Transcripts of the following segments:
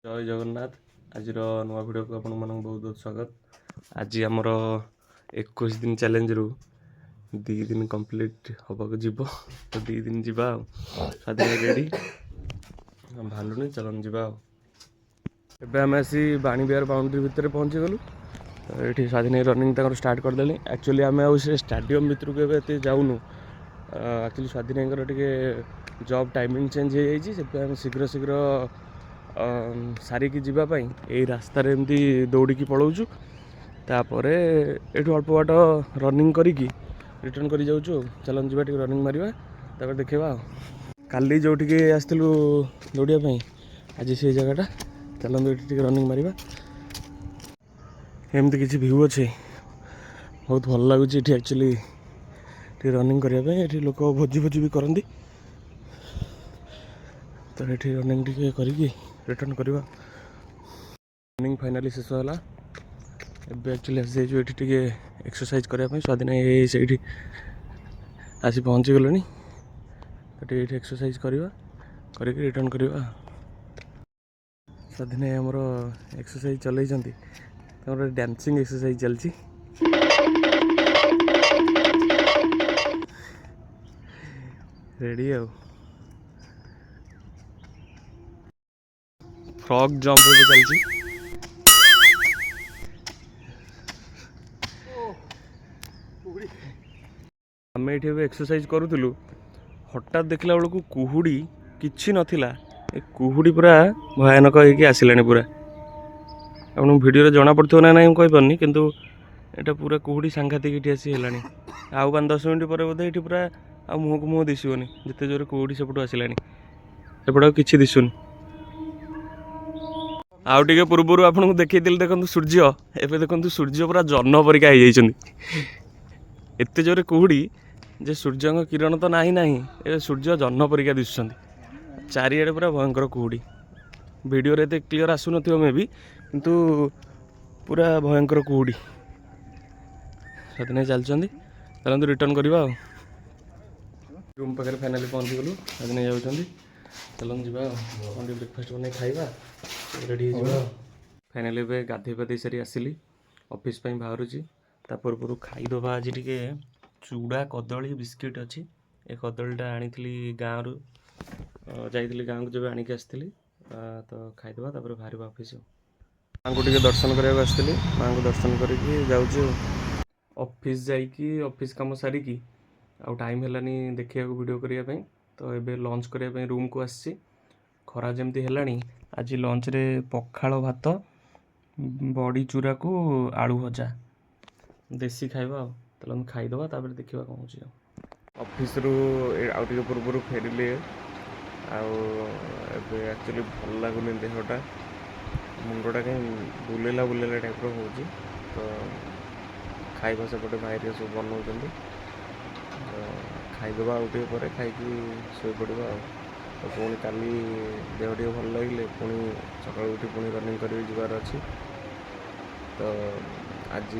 जय जगन्नाथ। आज नुआ वीडियो को बहुत बहुत स्वागत। आज आमर 21 दिन चैलेंज रु 2 दिन कंप्लीट हवा जीव तो 2 दिन जीवा स्वाधीन रेडी भालुनी चलन जीवा। एबे आम आसी बाणी बिहार बाउंड्री भितर पहुँची गलु। तो ये स्वाधीन रनिंग स्टार्ट करदे। एक्चुअली आम स्टाडियम भितर को एते जाऊनु। एक्चुअली स्वाधीन टे जॉब टाइमिंग चेंज हो जाए शीघ्र शीघ्र सारिकी जीवाई यही रास्ता एमती दौड़ी पलाऊँ। तापर ये अल्प बाट रनिंग करिकी रिटर्न कर जाऊँ। चलन जी रनिंग मारिबा तापर देखा। काली जो आसलु दौड़ापी आज से जगहटा चलते ये रनिंग मारिबा। एमती किसी भ्यू अच्छे बहुत भल लगुच। एक्चुअली रनिंग करने लोक भोजी भोजी भी करती। तो ये रनिंग टी करी रिटर्न करवा। रनिंग फाइनाली शेष है। एबे एक्चुअली आसी ये एक्सरसाइज करने स्वाधीन से आसी पहुँची गले। तो ये एक्सरसाइज करवा करके रिटर्न करवा। स्वाधीन आमर एक्सरसाइज चल डांसिंग एक्सरसाइज चलती। रेडी आ फ्रॉग जंप चलती। आम ये एक्सरसाइज करूँ हठात देखला बेलू कुहुड़ी किछि नथिला। ए कुहुड़ी पूरा भयानक होगी आसला पूरा। आपन वीडियो जना पड़ो ना ना कहीपरि किंतु एटा पूरा कुहुड़ी सांघातिक ये आसी है। आउ 5-10 मिनट पर बोधे ये पूरा आ मुह को मुह दिशोनी जिते जोर कुहुड़ी सेपटू आसला एपट कि दिशुनी। आउ टे पूर्व आपको देखी देखो सूर्य एवं देखो सूर्य पूरा जन्न परिका हो एत जोरे कुहुड़ी जे सूर्य किरण तो नाही नाही ए सूर्य जन्न परिका दिशुं। चारिआडे पूरा भयंकर कुहुड़ी। वीडियो रे क्लीयर आसुन मे भी किंतु पूरा भयंकर कुहुड़ी। स्वाधीन चलती चलते रिटर्न करवा। रूम पाखे फाइनाली पहुँची गलु। स्वाधीन जाऊँगी चलन जा ब्रेकफास्ट बन खाଇବା रेडी हो। फाइनाली गाधे पाधे सारी आसिली ऑफिस बाहर ता पूर्व खाईदबा। आज टे चूड़ा कदली बिस्किट अच्छी। ए कदलीटा आनी गाँव जाइली गाँव को जब आणिक आसती तो खाईदबा तापर बाहर ऑफिस। माँ को टे दर्शन करने आसती। माँ को दर्शन करके जाऊँ ऑफिस जाइकी ऑफिस काम सारिकी आउ टाइम हेलानी देखा वीडियो करने। तो ये लंच करने रूम को आसी। खरा जमती है आज लंच रे पखाल भात बड़ी चूरा को आलू भजा देसी खाइबा। चल खाईदबा तापर देखा कौन हो। ऑफिस रु आउ टे पूर्व फेरिले एक्चुअली भल लगुनि देहटा मुंडटा कहीं बुलेला बुलेला टाइप हो। तो खाइबा सेपटे भाई सब बनाऊँ। खाईदबा आउ टे पर खाई शोई पड़ा। तो पुणी काली देह टे भल लगे पुणी सकाल उठी पुणी रनिंग कर जीवार अच्छी। तो आज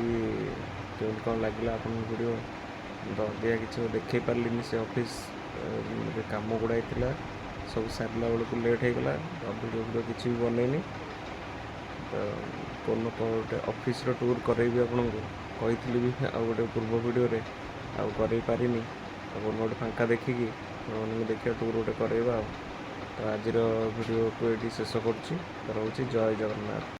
केमती कौन लगे आप वीडियो तो अधिका किसी देखे पार्ली से ऑफिस काम गुड़ाई थी सब सारा बेलू लेट होगला। वीडियो वीडियो किसी भी बनईनी। तो कौन गोटे ऑफिस टूर करेबी आपन को कही भी आउ गोटे पूर्व वीडियो रे आउ कर पारिनी। तो कौन गोटे फांका देखिकी देखिए टूर गोटे करवा। तो आज वीडियो को ये शेष करुँच। जय जगन्नाथ।